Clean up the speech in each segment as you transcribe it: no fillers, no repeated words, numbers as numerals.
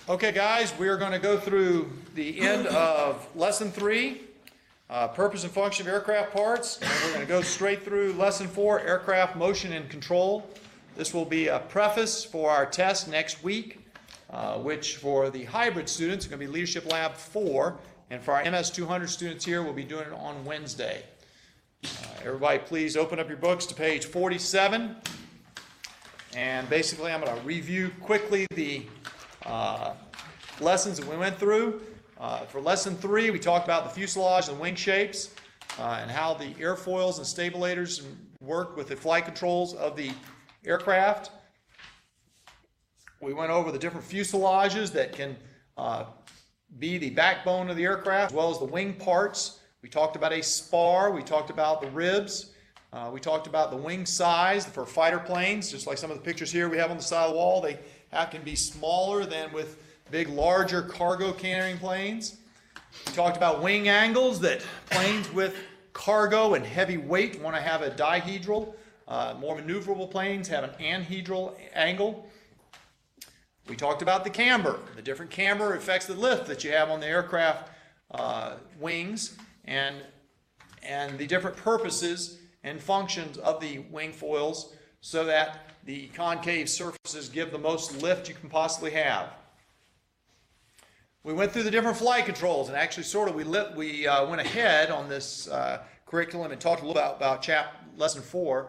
Okay, guys, we are going to go through the end of Lesson 3, Purpose and Function of Aircraft Parts, and we're going to go straight through Lesson 4, Aircraft Motion and Control. This will be a preface for our test next week, which for the hybrid students is going to be Leadership Lab 4, and for our MS200 students here, we'll be doing it on Wednesday. Everybody, please open up your books to page 47, and basically I'm going to review quickly the lessons that we went through. For Lesson 3, we talked about the fuselage and wing shapes and how the airfoils and stabilators work with the flight controls of the aircraft. We went over the different fuselages that can be the backbone of the aircraft, as well as the wing parts. We talked about a spar. We talked about the ribs. We talked about the wing size for fighter planes, just like some of the pictures here we have on the side of the wall. They can be smaller than with big, larger cargo carrying planes. We talked about wing angles, that planes with cargo and heavy weight want to have a dihedral. More maneuverable planes have an anhedral angle. We talked about the camber. The different camber affects the lift that you have on the aircraft wings, and the different purposes and functions of the wing foils so that the concave surfaces give the most lift you can possibly have. We went through the different flight controls, and actually we went ahead on this curriculum and talked a little about Lesson 4.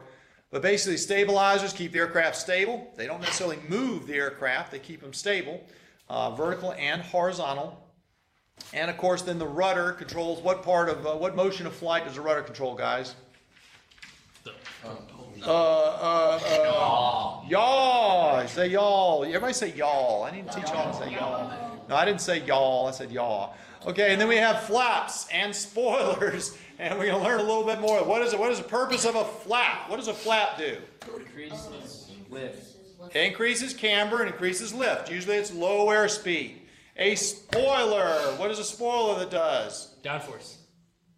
But basically, stabilizers keep the aircraft stable. They don't necessarily move the aircraft. They keep them stable, vertical and horizontal. And of course, then the rudder controls what motion of flight does the rudder control, guys? Yaw. I say yaw. Everybody say yaw. I need to teach y'all to say yaw. No, I didn't say yaw. I said yaw. Okay, and then we have flaps and spoilers, and we're going to learn a little bit more. What is the purpose of a flap? What does a flap do? Increases lift. It increases camber and increases lift. Usually it's low airspeed. A spoiler. What is a spoiler that does? Downforce.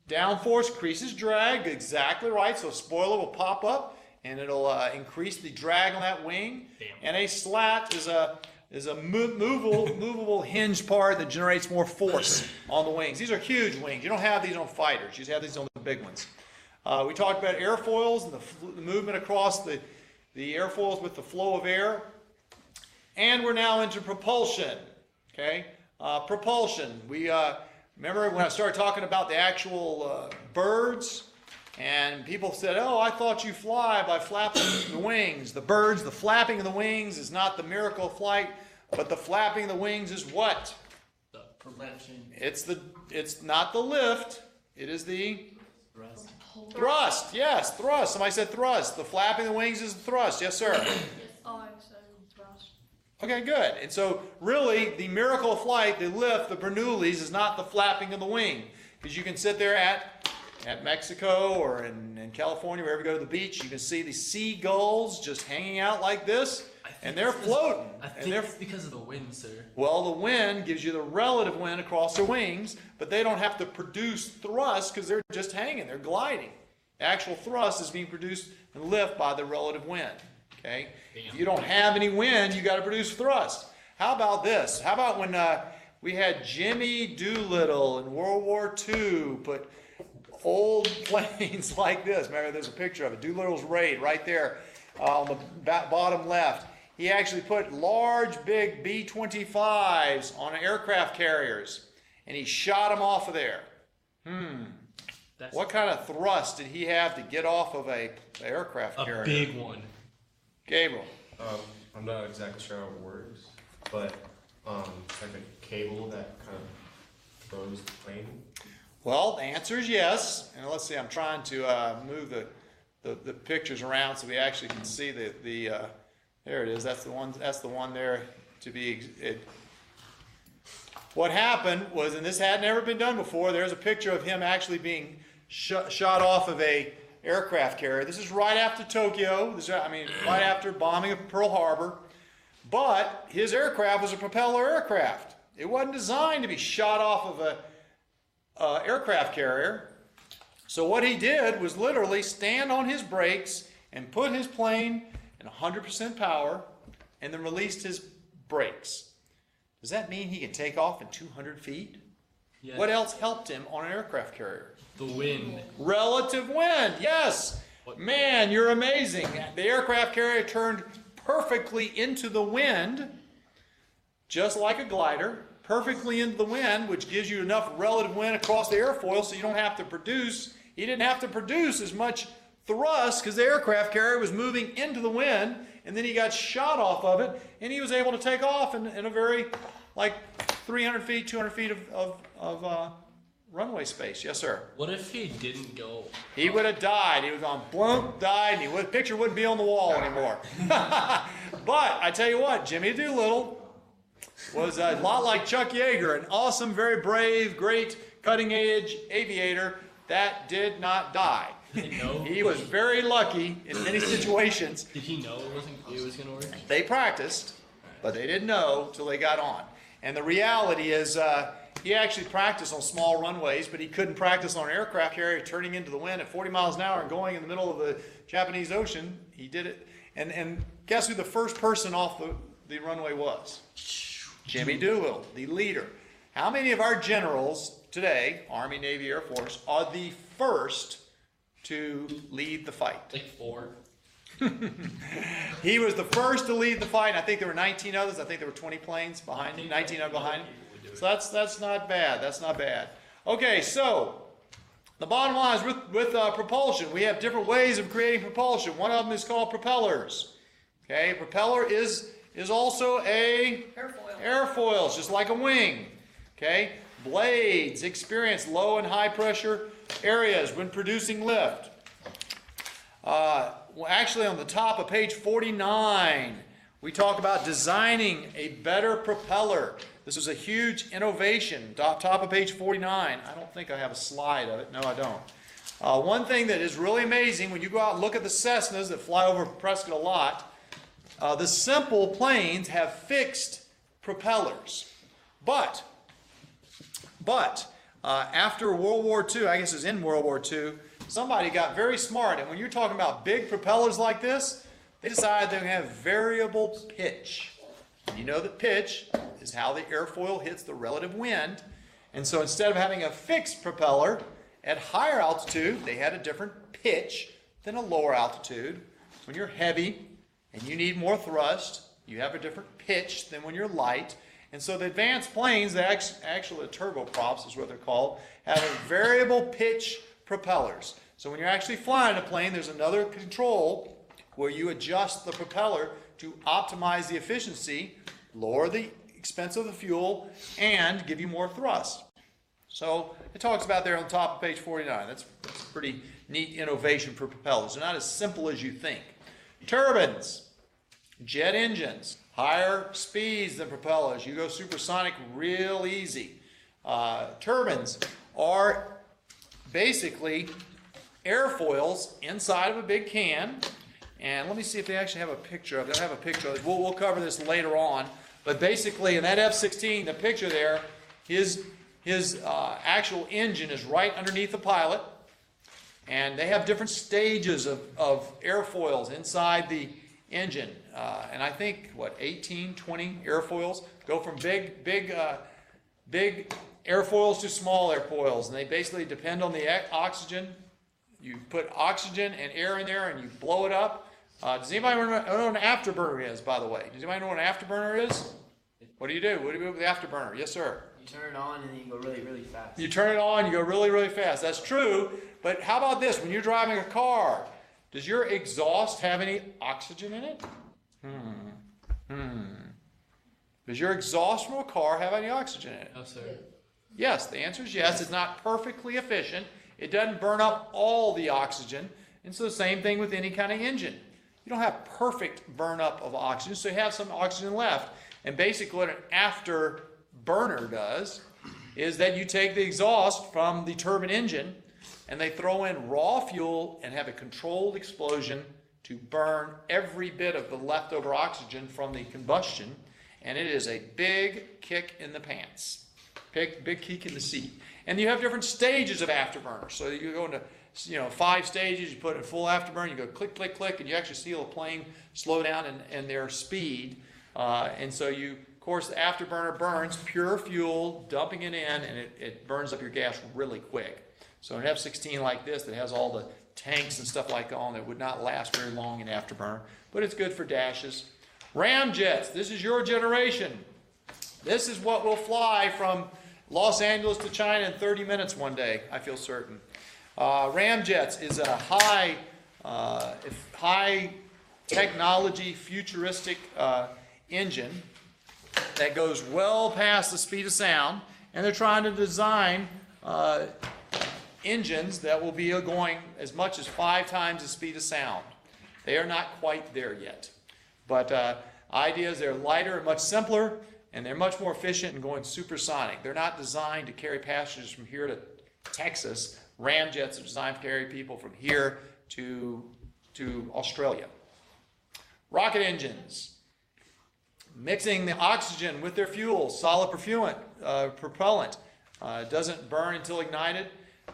Downforce increases drag. Exactly right. So a spoiler will pop up and it'll increase the drag on that wing. Damn. And a slat is a movable hinge part that generates more force on the wings. These are huge wings. You don't have these on fighters. You just have these on the big ones. We talked about airfoils and the movement across the airfoils with the flow of air. And we're now into propulsion. Okay, propulsion. We remember when I started talking about the actual birds, and people said, "Oh, I thought you fly by flapping the wings." The birds, the flapping of the wings is not the miracle of flight, but the flapping of the wings is what? The propulsion. It's not the lift. It is the Thrust. thrust. Yes, thrust. Somebody said thrust. The flapping of the wings is the thrust. Yes, sir. Okay, good. And so really, the miracle of flight, the lift, the Bernoullis, is not the flapping of the wing. Because you can sit there at Mexico or in California, wherever you go to the beach, you can see the seagulls just hanging out like this, and they're floating. I think it's because of the wind, sir. Well, the wind gives you the relative wind across their wings, but they don't have to produce thrust because they're just hanging, they're gliding. The actual thrust is being produced and lift by the relative wind. Okay? Damn. If you don't have any wind, you got to produce thrust. How about this? How about when we had Jimmy Doolittle in World War II put old planes like this? Remember, there's a picture of it. Doolittle's raid right there on the bottom left. He actually put large, big B-25s on aircraft carriers, and he shot them off of there. What kind of thrust did he have to get off of an aircraft carrier? A big one. Gabriel. I'm not exactly sure how it works, but like a cable that kind of throws the plane. Well, the answer is yes. And let's see, I'm trying to move the pictures around so we actually can see the there it is. That's the one. That's the one there to be. What happened was, and this had never been done before. There's a picture of him actually being shot off of a aircraft carrier. This is right after Tokyo. Right after bombing of Pearl Harbor. But his aircraft was a propeller aircraft. It wasn't designed to be shot off of a aircraft carrier. So what he did was literally stand on his brakes and put his plane in 100% power and then released his brakes. Does that mean he can take off in 200 feet? Yes. What else helped him on an aircraft carrier? The wind. Relative wind, yes. Man, you're amazing. The aircraft carrier turned perfectly into the wind, just like a glider, perfectly into the wind, which gives you enough relative wind across the airfoil so you don't have to produce. He didn't have to produce as much thrust because the aircraft carrier was moving into the wind, and then he got shot off of it, and he was able to take off in a very, like 300 feet, 200 feet of runway space. Yes, sir. What if he didn't go? He would have died. He was on blunk, died, and the picture wouldn't be on the wall anymore. But I tell you what, Jimmy Doolittle was a lot like Chuck Yeager, an awesome, very brave, great, cutting-edge aviator that did not die. Did he know? He was very lucky in many situations. Did he know it was going to work? They practiced, but they didn't know till they got on. And the reality is, he actually practiced on small runways, but he couldn't practice on an aircraft carrier turning into the wind at 40 miles an hour and going in the middle of the Japanese Ocean. He did it. And guess who the first person off the runway was? Jimmy Doolittle, the leader. How many of our generals today, Army, Navy, Air Force, are the first to lead the fight? Like 4. He was the first to lead the fight. I think there were 19 others. I think there were 20 planes behind him, 19 others behind him. So that's not bad. That's not bad. Okay, so the bottom line is with propulsion, we have different ways of creating propulsion. One of them is called propellers. Okay, propeller is also a airfoil. It's just like a wing. Okay, blades experience low and high pressure areas when producing lift. Well, actually, on the top of page 49, we talk about designing a better propeller. This is a huge innovation. Top of page 49. I don't think I have a slide of it. No, I don't. One thing that is really amazing when you go out and look at the Cessnas that fly over Prescott a lot, the simple planes have fixed propellers. But after World War II, I guess it was in World War II, somebody got very smart. And when you're talking about big propellers like this, they decided they're going to have variable pitch. You know that pitch is how the airfoil hits the relative wind. And so instead of having a fixed propeller at higher altitude, they had a different pitch than a lower altitude. When you're heavy and you need more thrust, you have a different pitch than when you're light. And so the advanced planes, actually the turboprops is what they're called, have a variable pitch propellers. So when you're actually flying a plane, there's another control where you adjust the propeller to optimize the efficiency, lower the expense of the fuel, and give you more thrust. So it talks about there on top of page 49. That's a pretty neat innovation for propellers. They're not as simple as you think. Turbines, jet engines, higher speeds than propellers. You go supersonic real easy. Turbines are basically airfoils inside of a big can. And let me see if they actually have a picture of it. I have a picture of it. We'll cover this later on. But basically, in that F-16, the picture there, his actual engine is right underneath the pilot. And they have different stages of airfoils inside the engine. And I think, 18, 20 airfoils go from big airfoils to small airfoils. And they basically depend on the oxygen. You put oxygen and air in there and you blow it up. Does anybody know what an afterburner is, by the way? Does anybody know what an afterburner is? What do you do? What do you do with the afterburner? Yes, sir. You turn it on and then you go really, really fast. You turn it on, you go really, really fast. That's true. But how about this? When you're driving a car, does your exhaust have any oxygen in it? Does your exhaust from a car have any oxygen in it? No, sir. Yes, the answer is yes. It's not perfectly efficient. It doesn't burn up all the oxygen. And so the same thing with any kind of engine. You don't have perfect burn up of oxygen, so you have some oxygen left. And basically what an afterburner does is that you take the exhaust from the turbine engine and they throw in raw fuel and have a controlled explosion to burn every bit of the leftover oxygen from the combustion. And it is a big kick in the pants, big kick in the seat. And you have different stages of afterburners. So you go into 5 stages, you put it in full afterburn, you go click, click, click, and you actually see the plane slow down and their speed. And so of course, the afterburner burns pure fuel, dumping it in, and it burns up your gas really quick. So an F-16 like this that has all the tanks and stuff like that on it would not last very long in afterburner, but it's good for dashes. Ramjets, this is your generation. This is what will fly from Los Angeles to China in 30 minutes one day, I feel certain. Ramjets is a high technology, futuristic engine that goes well past the speed of sound, and they're trying to design engines that will be going as much as 5 times the speed of sound. They are not quite there yet, but idea is they're lighter and much simpler, and they're much more efficient in going supersonic. They're not designed to carry passengers from here to Texas. Ramjets are designed to carry people from here to Australia. Rocket engines. Mixing the oxygen with their fuel, solid propellant. Doesn't burn until ignited.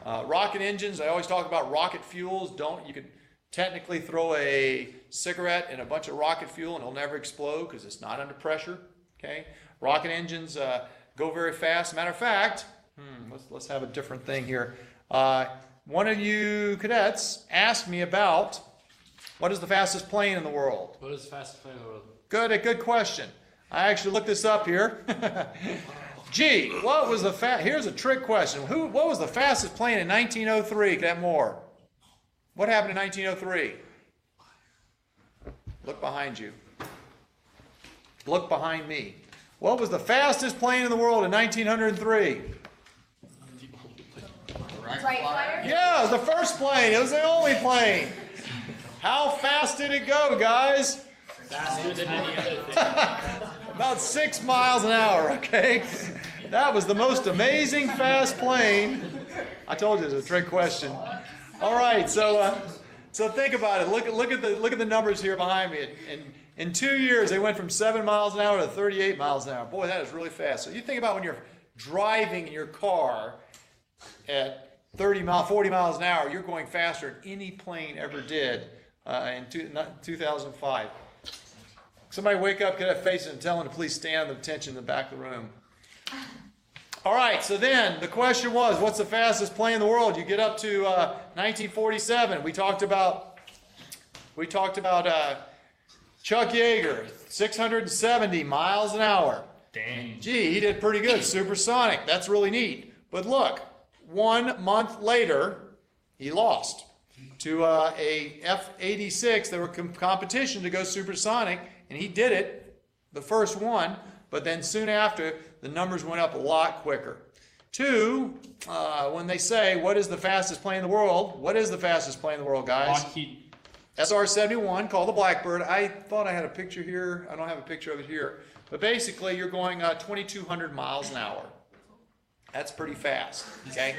Rocket engines, I always talk about rocket fuels. You could technically throw a cigarette in a bunch of rocket fuel and it'll never explode because it's not under pressure. Okay? Rocket engines go very fast. Matter of fact, let's have a different thing here. One of you cadets asked me about what is the fastest plane in the world. What is the fastest plane in the world? Good question. I actually looked this up here. Gee, what was here's a trick question. What was the fastest plane in 1903? Cadet Moore. What happened in 1903? Look behind you. Look behind me. What was the fastest plane in the world in 1903? Right. Yeah, it was the first plane. It was the only plane. How fast did it go, guys? Faster than any other thing. About 6 miles an hour, okay? That was the most amazing fast plane. I told you it was a trick question. All right, so think about it. Look at the numbers here behind me. In 2 years, they went from 7 miles an hour to 38 miles an hour. Boy, that is really fast. So you think about when you're driving in your car at 40 miles an hour, you're going faster than any plane ever did in 2005. Somebody wake up, get that face, and tell them to please stand at attention in the back of the room. All right, so then the question was, what's the fastest plane in the world? You get up to 1947. We talked about Chuck Yeager, 670 miles an hour. Dang. Gee, he did pretty good, supersonic. That's really neat. But look, 1 month later, he lost to a F-86. There were competition to go supersonic, and he did it, the first one, but then soon after, the numbers went up a lot quicker. 2, when they say, what is the fastest plane in the world? What is the fastest plane in the world, guys? Lockheed. SR-71, called the Blackbird. I thought I had a picture here. I don't have a picture of it here. But basically, you're going 2,200 miles an hour. That's pretty fast, okay?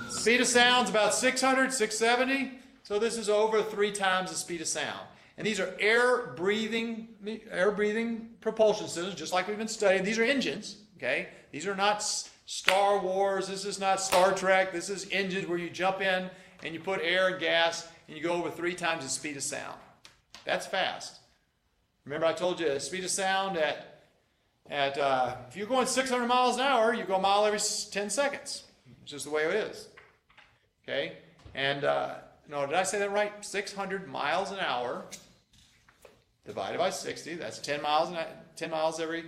Speed of sound's about 600, 670. So this is over 3 times the speed of sound. And these are air-breathing propulsion systems, just like we've been studying. These are engines, okay? These are not Star Wars. This is not Star Trek. This is engines where you jump in and you put air and gas and you go over 3 times the speed of sound. That's fast. Remember I told you the speed of sound if you're going 600 miles an hour, you go a mile every 10 seconds. It's just the way it is. Okay? And, no, did I say that right? 600 miles an hour divided by 60, that's 10 miles every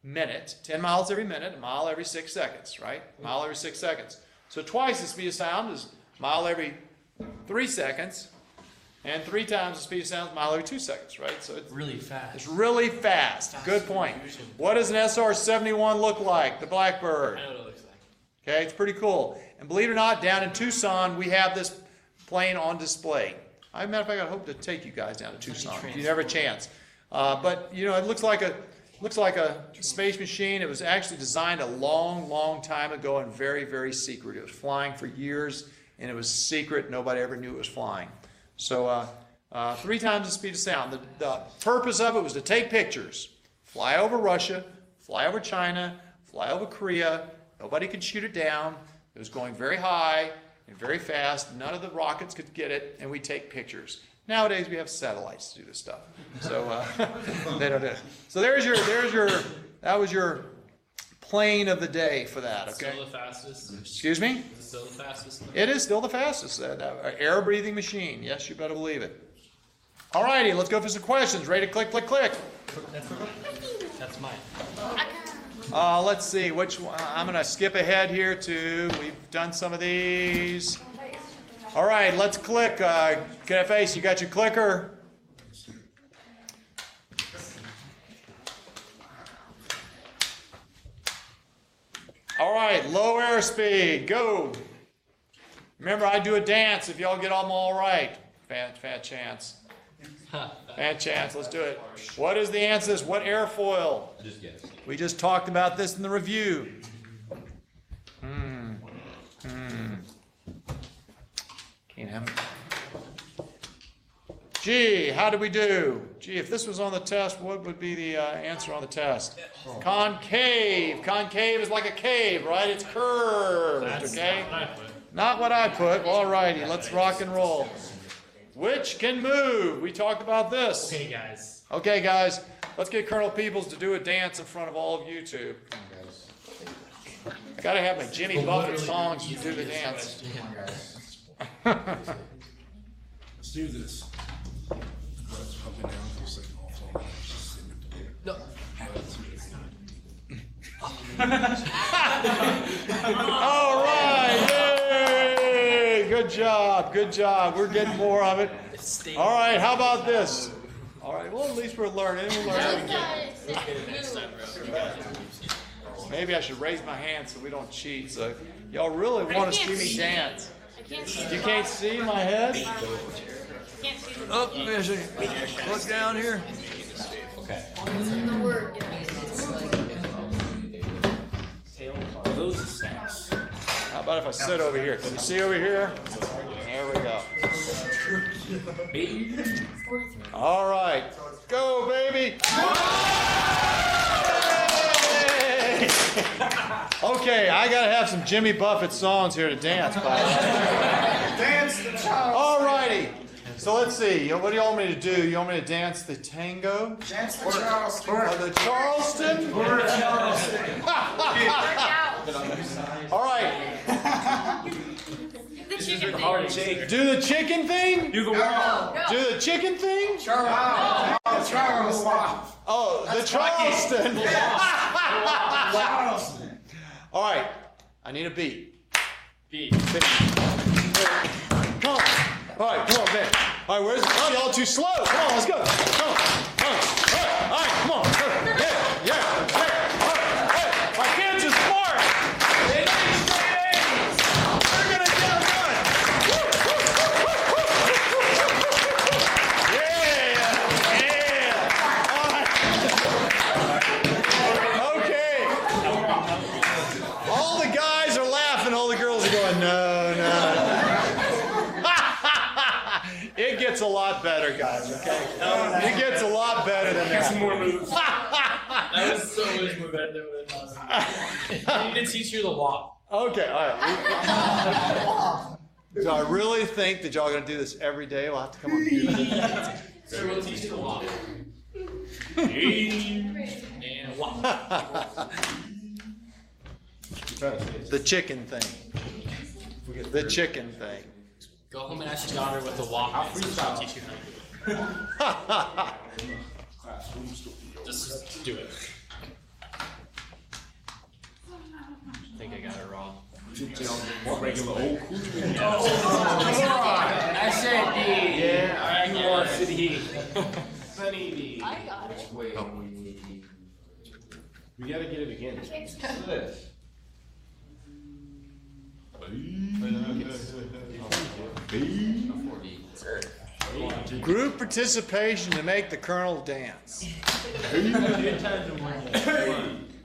minute. 10 miles every minute, a mile every 6 seconds, right? A mile every 6 seconds. So twice the speed of sound is a mile every 3 seconds, and 3 times the speed of sound is a mile every 2 seconds, right? So it's Really fast. it's really fast. Good point. What does an SR-71 look like, the Blackbird? I know what it looks like. Okay, it's pretty cool. And believe it or not, down in Tucson, we have this plane on display. As a matter of fact, I hope to take you guys down to Tucson if you have a chance. But you know, it looks like a space machine. It was actually designed a long, long time ago and very, very secret. It was flying for years, and it was secret. Nobody ever knew it was flying. So 3 times the speed of sound. The purpose of it was to take pictures, fly over Russia, fly over China, fly over Korea. Nobody could shoot it down. It was going very high, and very fast. None of the rockets could get it, and we take pictures. Nowadays we have satellites to do this stuff, so they don't do it. So that was your plane of the day for that. Okay. Still the fastest. Excuse me? Is it still the fastest? It is still the fastest air-breathing machine. Yes, you better believe it. All righty, let's go for some questions. Ready to click, click, click. That's mine. Let's see, which one? I'm going to skip ahead here to, we've done some of these. All right, let's click. Face, you got your clicker? All right, low airspeed, go. Remember, I do a dance if y'all get them all right. Fat chance. Fat chance, let's do it. What is the answer? What airfoil? Just guess. We just talked about this in the review. Can't have it. Gee, how did we do? Gee, if this was on the test, what would be the answer on the test? Concave. Concave is like a cave, right? It's curved, okay? Not what I put. All righty, let's rock and roll. Which can move? We talked about this. Okay, guys. Okay, guys, let's get Colonel Peebles to do a dance in front of all of YouTube. I gotta have my Jimmy Buffett songs to do the dance. Let's do this. Let's pump it down for a second. No. All right, yay! Good job, good job. We're getting more of it. All right, how about this? All right, well, at least we're learning. Maybe I should raise my hand so we don't cheat. So y'all really want to see me dance? You can't see my head? Oh, look down here. Okay. Those are snacks. How about if I sit over here? Can you see over here? There we go. All right. Go, baby. Yay! Okay, I got to have some Jimmy Buffett songs here to dance by. Dance the child. All righty. So let's see. What do you want me to do? You want me to dance the tango? Dance the Charleston. Or the Charleston? Or Charleston. All right. Do the chicken thing? You go on. Do the chicken thing? Charleston. Oh, the Charleston. Charleston. All right. I need a beat. B. Come on. All right, come on, man. All right, where's it? Oh, y'all too slow. Come on, let's go. Come on. All right, come on. Yeah. All right. My kids are smart. They need straight A's. They're going to get it done. Yeah. All right. Okay. All the guys are laughing. All the girls are going, no. It gets a lot better, guys, okay? It gets a lot better than that. Some more moves. That was so much more better than what it was. I need to teach you the walk. Okay, all right. So I really think that y'all are going to do this every day. We'll have to come on here. So we'll teach you the walk. And walk. The chicken thing. The chicken thing. Go home and ask your daughter what the walk is. She'll teach you how to do it. Just do it. I think I got it wrong. Regular old cool. I said D. Yeah, I want to be. Sunny D. I got it. Wait. We gotta get it again. Group participation to make the Colonel dance.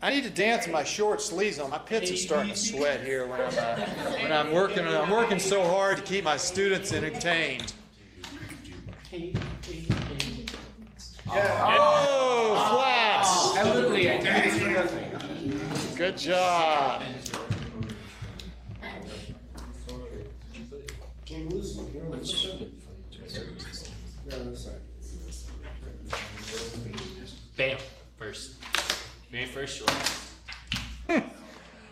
I need to dance in my short sleeves on. My pits are starting to sweat here when I'm working. I'm working so hard to keep my students entertained. Oh, flats! Absolutely. Good job. first choice.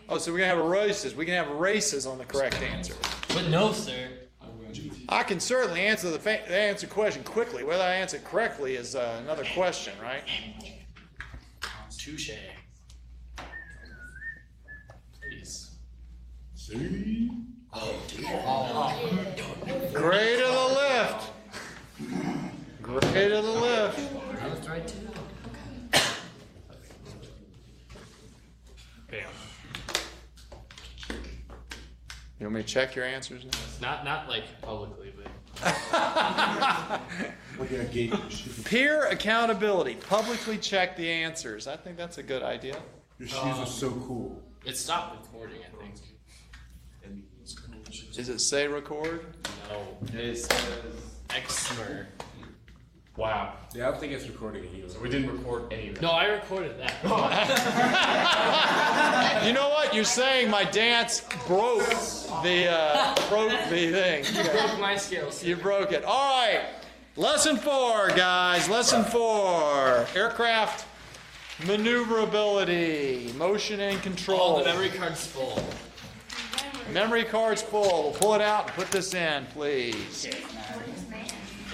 Oh, so we're gonna have races. We can have races on the correct answer. But no, sir. I can certainly answer the answer question quickly. Whether I answer it correctly is another question, right? Touche. Please. See? Gray to the left. Gray to the left. I was right too. Bam. You want me to check your answers now? Not like publicly, but. Look at gate. Peer accountability. Publicly check the answers. I think that's a good idea. Your shoes are so cool. It stopped recording, I think. Does it say record? No. It says. Exmer. Wow. Yeah, I don't think it's recording it either. So we didn't record any of that. No, I recorded that. You know what? You're saying my dance broke the thing. Broke my skills. You broke it. All right. Lesson 4, guys. Lesson 4. Aircraft maneuverability, motion and All control. the memory card's full. Memory card's full. We'll pull it out and put this in, please.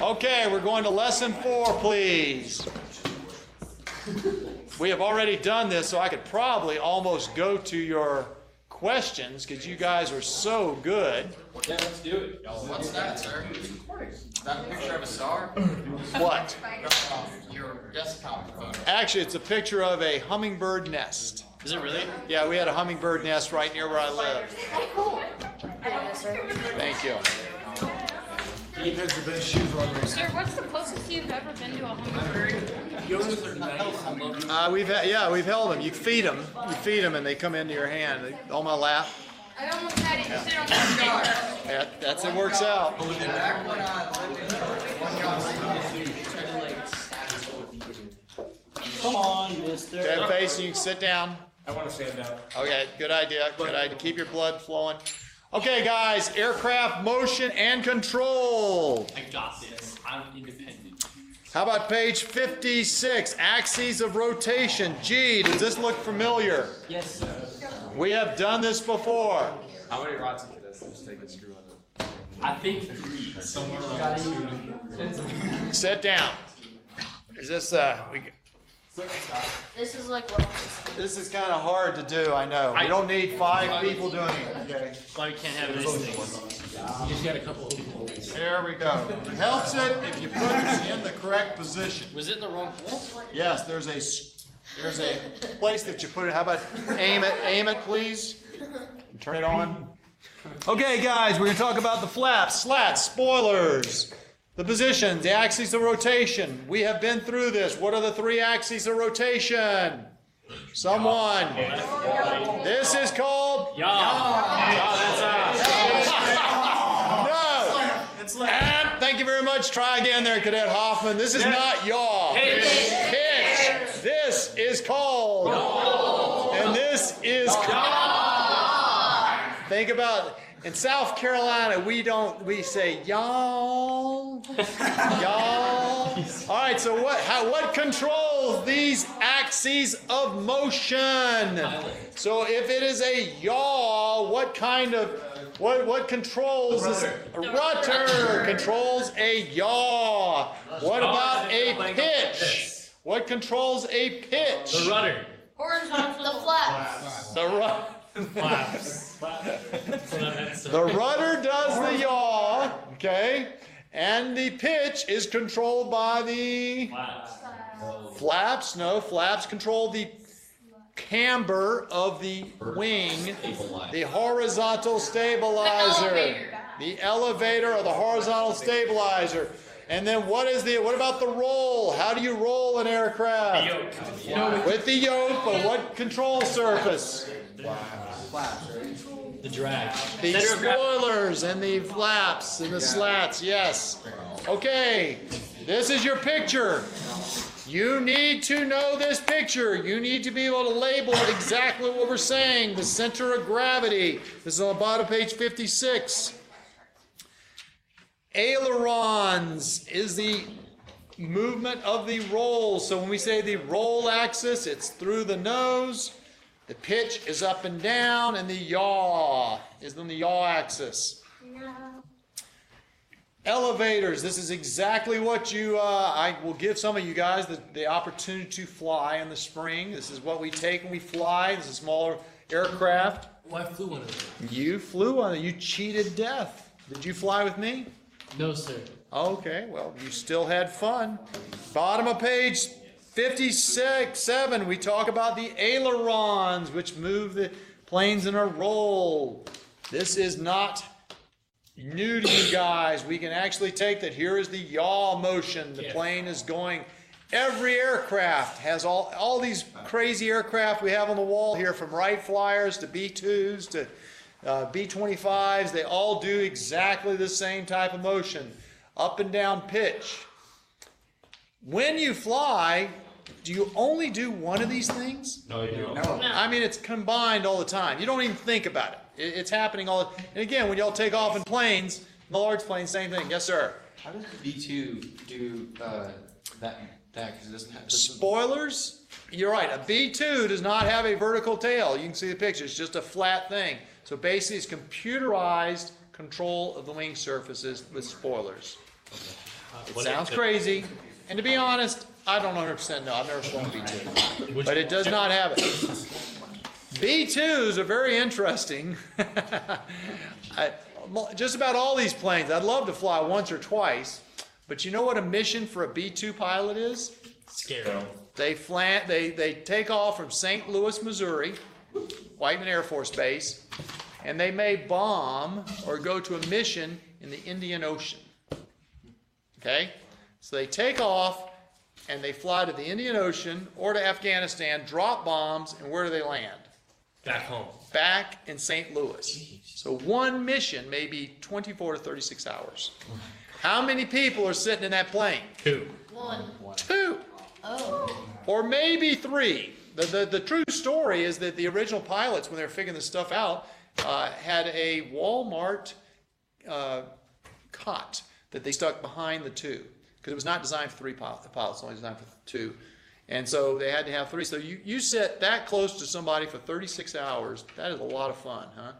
Okay, we're going to lesson 4, please. We have already done this, so I could probably almost go to your questions because you guys are so good. Yeah, let's do it. What's that, sir? Is that a picture of a star? What? Your desktop photo. Actually, it's a picture of a hummingbird nest. Is it really? Yeah, we had a hummingbird nest right near where I live. Thank you. He has the best shoes on right Sir, what's the closest you've ever been to a hummingbird? Yours are nice. We've held them. You feed them, and they come into your hand. They, on my lap. I almost had it sit on the star. That's it. Works out. Back when I lived in Come on, mister. Dead face, and you can sit down. I want to stand up. Okay, good idea. Good idea. Keep your blood flowing. Okay, guys, aircraft motion and control. I got this. I'm independent. How about page 56, axes of rotation? Gee, does this look familiar? Yes, sir. We have done this before. How many rods into this? Just take a screw on it. I think 3. Somewhere around 2. Sit down. Is this, This is like what this is kind of hard to do, I know. We don't need 5 people doing it, okay? Why we can't have these things. You just got a couple of people. There we go. It helps it if you put it in the correct position. Was it in the wrong place? Yes, there's a place that you put it. How about aim it, please? Turn it on. Okay, guys, we're going to talk about the flaps, slats, spoilers, the positions, the axes of rotation. We have been through this. What are the 3 axes of rotation? Someone. This is called... No. And thank you very much. Try again there, Cadet Hoffman. This is not yaw. Pitch. This is called. And this is called. Think about it. In South Carolina, we say y'all. Y'all. All right, so what controls these axes of motion? So if it is a yaw, what controls this? A rudder controls a yaw. What about a pitch? What controls a pitch? The rudder. horizontal. The flaps. The rudder does the yaw, okay? And the pitch is controlled by the flaps. No, flaps control the camber of the wing, the horizontal stabilizer, the elevator or the horizontal stabilizer. And then what about the roll? How do you roll an aircraft? The yoke. With the yoke, but what control surface? The drag. The spoilers and the flaps and the slats, yes. Okay, this is your picture. You need to know this picture. You need to be able to label exactly what we're saying. The center of gravity. This is on the bottom of page 56. Ailerons is the movement of the roll. So when we say the roll axis, it's through the nose. The pitch is up and down, and the yaw is on the yaw axis. Elevators, this is exactly what you, I will give some of you guys the opportunity to fly in the spring. This is what we take when we fly. This is a smaller aircraft. Well, I flew one of them. You flew on it. You cheated death. Did you fly with me? No, sir. Okay, well, you still had fun. Bottom of page 56-7, we talk about the ailerons, which move the planes in a roll. This is not new to you guys. We can actually take that. Here is the yaw motion. The plane is going. Every aircraft has all these crazy aircraft we have on the wall here, from Wright Flyers to B-2s to B-25s. They all do exactly the same type of motion. Up and down pitch. When you fly, do you only do one of these things? No, you don't. No. I mean, it's combined all the time. You don't even think about it. It's happening all the time. And again, when y'all take off in planes, the large planes, same thing. Yes, sir. How does the B2 do that? Because it doesn't have. Spoilers, you're right. A B-2 does not have a vertical tail. You can see the picture. It's just a flat thing. So basically, it's computerized control of the wing surfaces with spoilers. It sounds crazy. And to be honest, I don't 100% know. I've never flown a B-2. But it does not have it. B-2s are very interesting. Just about all these planes, I'd love to fly once or twice. But you know what a mission for a B-2 pilot is? Scary. They take off from St. Louis, Missouri, Whiteman Air Force Base, and they may bomb or go to a mission in the Indian Ocean. Okay? So they take off and they fly to the Indian Ocean or to Afghanistan, drop bombs, and where do they land? Back home. Back in St. Louis. So one mission may be 24 to 36 hours. How many people are sitting in that plane? 2. 2. Oh. Or maybe 3. The true story is that the original pilots, when they were figuring this stuff out, had a Walmart cot that they stuck behind the 2. Because it was not designed for 3 pilots, only designed for 2. And so they had to have 3. So you sit that close to somebody for 36 hours. That is a lot of fun, huh?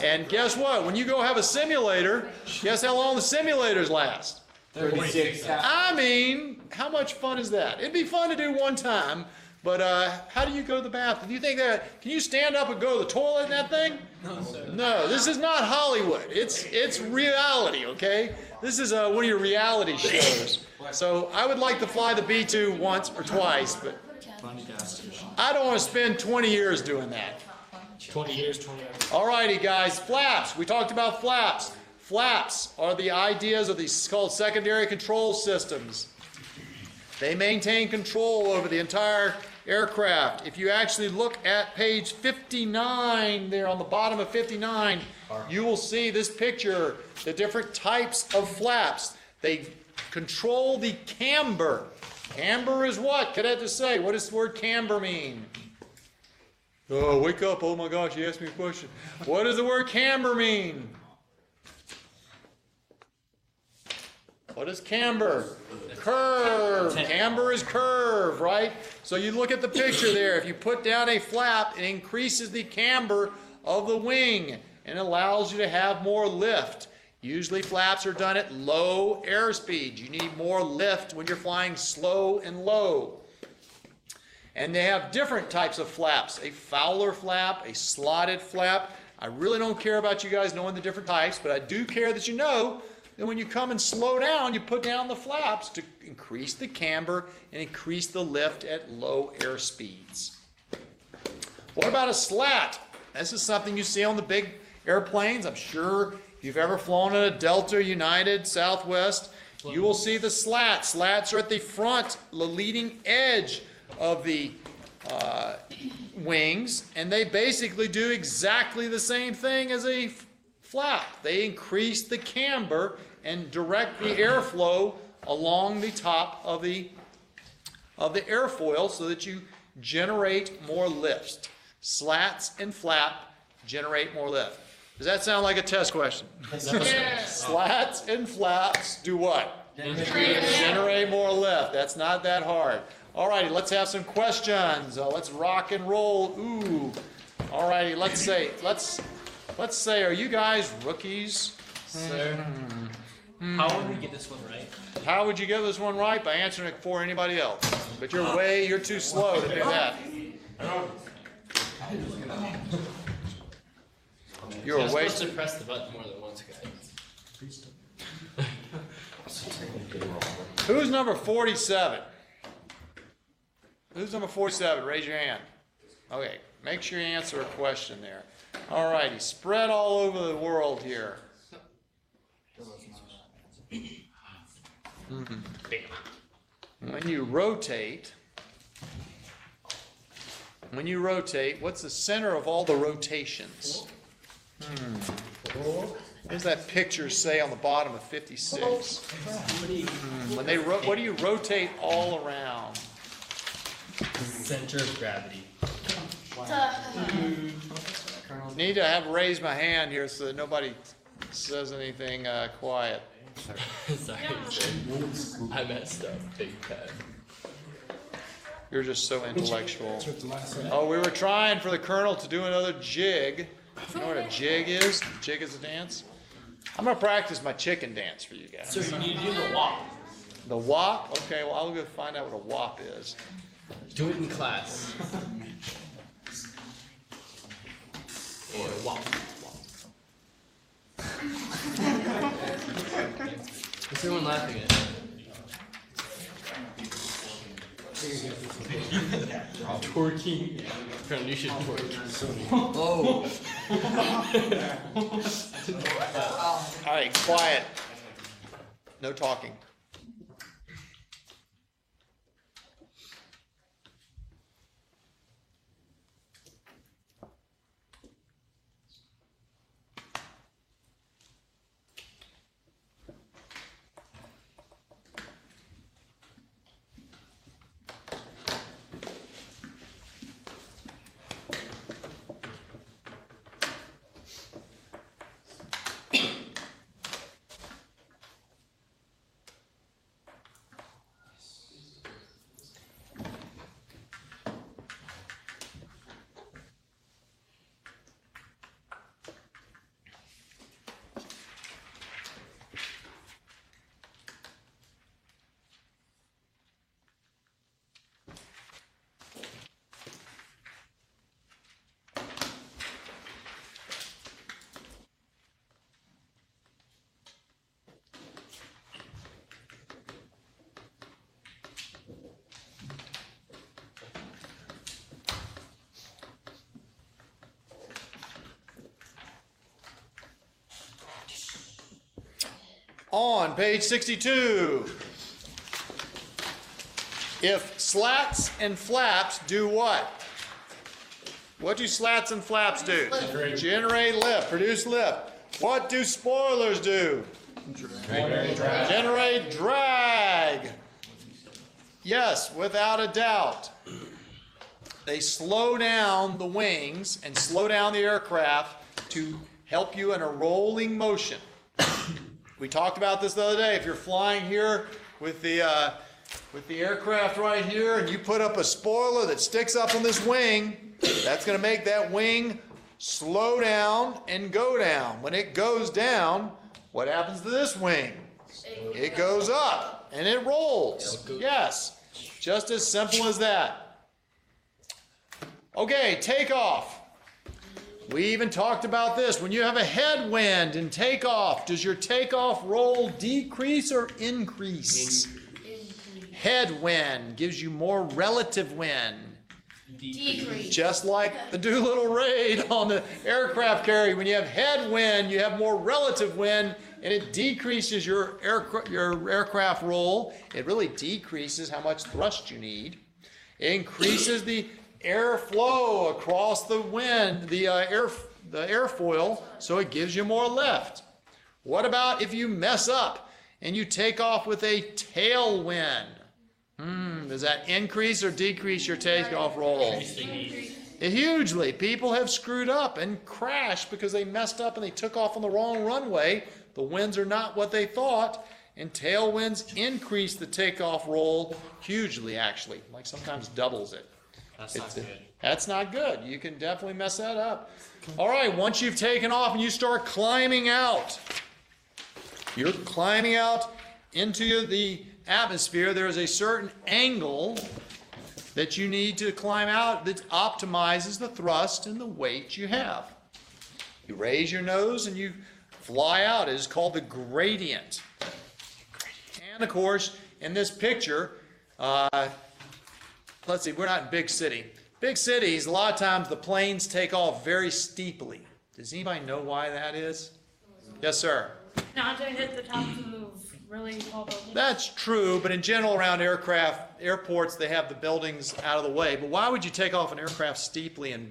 And guess what? When you go have a simulator, guess how long the simulators last? 36. I mean, how much fun is that? It'd be fun to do one time, but how do you go to the bathroom? Do you think that, can you stand up and go to the toilet in that thing? No, sir. No, this is not Hollywood. It's reality, okay? This is one of your reality shows. So I would like to fly the B-2 once or twice, but I don't want to spend 20 years doing that. 20 years, 20 years. All righty, guys, flaps. We talked about flaps. Flaps are the ideas of these called secondary control systems. They maintain control over the entire aircraft. If you actually look at page 59 there on the bottom of 59, you will see this picture, the different types of flaps. They control the camber. Camber is what? Cadet to say. What does the word camber mean? Oh, wake up. Oh my gosh, you asked me a question. What does the word camber mean? What is camber? Curve. Camber is curve, right? So you look at the picture there. If you put down a flap, it increases the camber of the wing and allows you to have more lift. Usually flaps are done at low airspeed. You need more lift when you're flying slow and low. And they have different types of flaps. A Fowler flap, a slotted flap. I really don't care about you guys knowing the different types, but I do care that you know that when you come and slow down, you put down the flaps to increase the camber and increase the lift at low air speeds. What about a slat? This is something you see on the big airplanes. I'm sure if you've ever flown in a Delta, United, Southwest, you will see the slats. Slats are at the front, the leading edge of the wings, and they basically do exactly the same thing as a flap. They increase the camber and direct the airflow along the top of the airfoil so that you generate more lift. Slats and flap generate more lift. Does that sound like a test question? Yeah. Slats and flaps do what? Generate more lift. That's not that hard. All righty, let's have some questions. Let's rock and roll. Ooh. All righty, let's say, are you guys rookies? Sir, how would we get this one right? How would you get this one right? By answering it before anybody else. But you're too slow to do that. You're You're way supposed to press the button more than once, guys. Who's number 47? Who's number 47? Raise your hand. Okay, make sure you answer a question there. All righty, spread all over the world here. When you rotate, what's the center of all the rotations? What does that picture say on the bottom of 56? What do you rotate all around? Center of gravity. Need to have raised my hand here so that nobody says anything quiet. Sorry, sir. I messed up big time. You're just so intellectual. Oh, we were trying for the Colonel to do another jig. You know what a jig is? A jig is a dance. I'm going to practice my chicken dance for you guys. Sir, you need to do the walk. The WAP? Okay, well, I'll go find out what a WAP is. Do it in class. Or walk. What's everyone laughing at? Twerking. Apparently you should twerk. Oh. All right, quiet. No talking. On page 62, if slats and flaps do what? What do slats and flaps do? Generate lift, produce lift. What do spoilers do? Generate drag. Yes, without a doubt. They slow down the wings and slow down the aircraft to help you in a rolling motion. We talked about this the other day. If you're flying here with the aircraft right here and you put up a spoiler that sticks up on this wing, that's going to make that wing slow down and go down. When it goes down, what happens to this wing? It goes up and it rolls. Yes, just as simple as that. Okay, takeoff. We even talked about this. When you have a headwind in takeoff, does your takeoff roll decrease or increase? Headwind gives you more relative wind. Decrease. Just like the Doolittle raid on the aircraft carrier. When you have headwind, you have more relative wind, and it decreases your aircraft roll. It really decreases how much thrust you need. It increases the airflow across the wind, the airfoil, so it gives you more lift. What about if you mess up and you take off with a tailwind? Does that increase or decrease your takeoff roll? Hugely. People have screwed up and crashed because they messed up and they took off on the wrong runway. The winds are not what they thought, and tailwinds increase the takeoff roll hugely, actually, like sometimes doubles it. That's not good. That's not good. You can definitely mess that up. All right, once you've taken off and you start climbing out, you're climbing out into the atmosphere. There's a certain angle that you need to climb out that optimizes the thrust and the weight you have. You raise your nose and you fly out. It is called the gradient. And of course, in this picture, let's see, we're not in big city. Big cities, a lot of times the planes take off very steeply. Does anybody know why that is? Yes, sir. Not to hit the tops of really tall buildings. That's true, but in general around airports, they have the buildings out of the way. But why would you take off an aircraft steeply in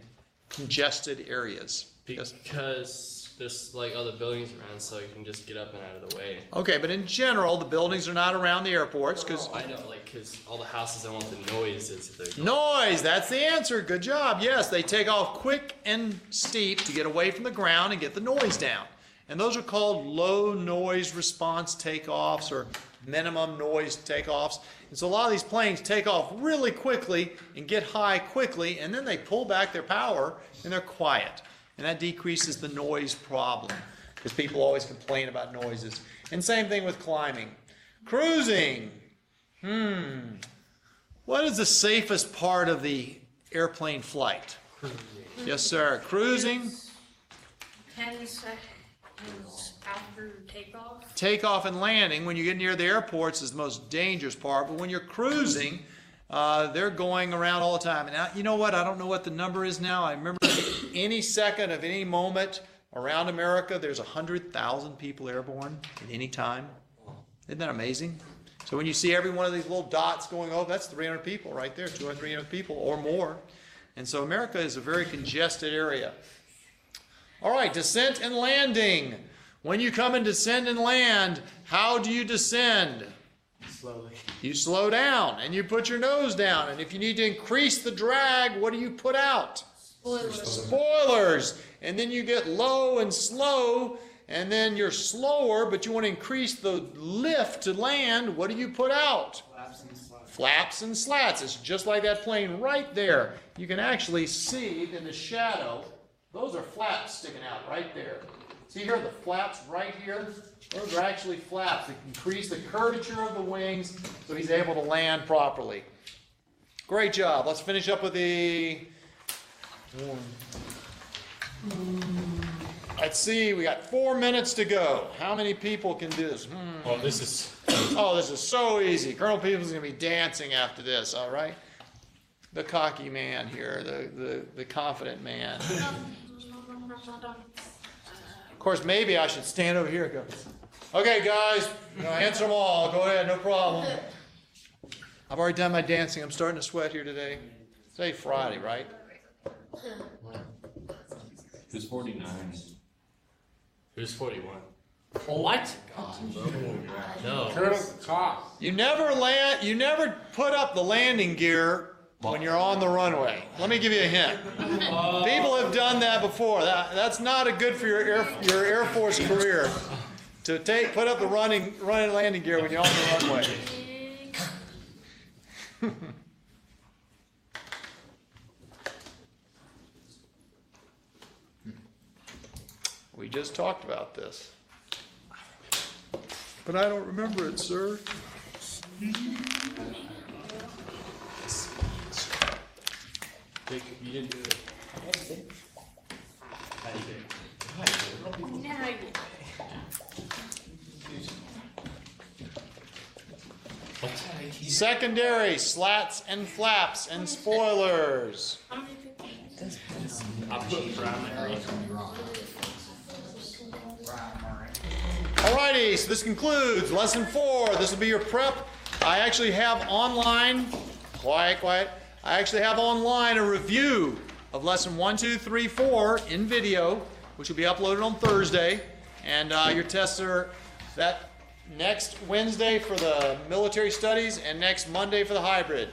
congested areas? Yes. Because there's like other buildings around, so you can just get up and out of the way. Okay, but in general, the buildings are not around the airports because I know, like, because all the houses don't want the noises. If they're noise, that's the answer. Good job. Yes, they take off quick and steep to get away from the ground and get the noise down. And those are called low noise response takeoffs or minimum noise takeoffs. And so a lot of these planes take off really quickly and get high quickly, and then they pull back their power and they're quiet. And that decreases the noise problem because people always complain about noises. And same thing with climbing. Cruising. What is the safest part of the airplane flight? Yes, sir. Cruising. 10 seconds after takeoff. Takeoff and landing, when you get near the airports, is the most dangerous part. But when you're cruising, they're going around all the time. And now, you know what? I don't know what the number is now. I remember any second of any moment around America, there's 100,000 people airborne at any time. Isn't that amazing? So when you see every one of these little dots going over, that's 300 people right there, 200 or 300 people or more. And so America is a very congested area. All right, descent and landing. When you come and descend and land, how do you descend? Slowly. You slow down and you put your nose down. And if you need to increase the drag, what do you put out? Spoilers. And then you get low and slow, and then you're slower, but you want to increase the lift to land. What do you put out? Flaps and slats. Flaps and slats. It's just like that plane right there. You can actually see in the shadow, those are flaps sticking out right there. See here, the flaps right here? Those are actually flaps that increase the curvature of the wings so he's able to land properly. Great job. Let's finish up with the... Let's see, we got 4 minutes to go. How many people can do this? Well, this is. Oh, this is so easy. Colonel Peoples is going to be dancing after this, all right? The cocky man here, the confident man. Of course, maybe I should stand over here and go, okay, guys, answer them all. Go ahead, no problem. I've already done my dancing. I'm starting to sweat here today. Today Friday, right? Who's 49? Who's 41? What? No. Colonel Cock. You never put up the landing gear when you're on the runway. Let me give you a hint. People have done that before. That's not a good for your Air Force career to put up the running landing gear when you're on the runway. We just talked about this. But I don't remember it, sir. Dick, you didn't do it. How do you do it? Now you- Secondary, slats and flaps and spoilers. How many people? I put primary. Alrighty, so this concludes lesson 4. This will be your prep. I actually have online, quiet. I actually have online a review of lesson 1, 2, 3, 4 in video, which will be uploaded on Thursday. And your tests are that next Wednesday for the military studies and next Monday for the hybrid.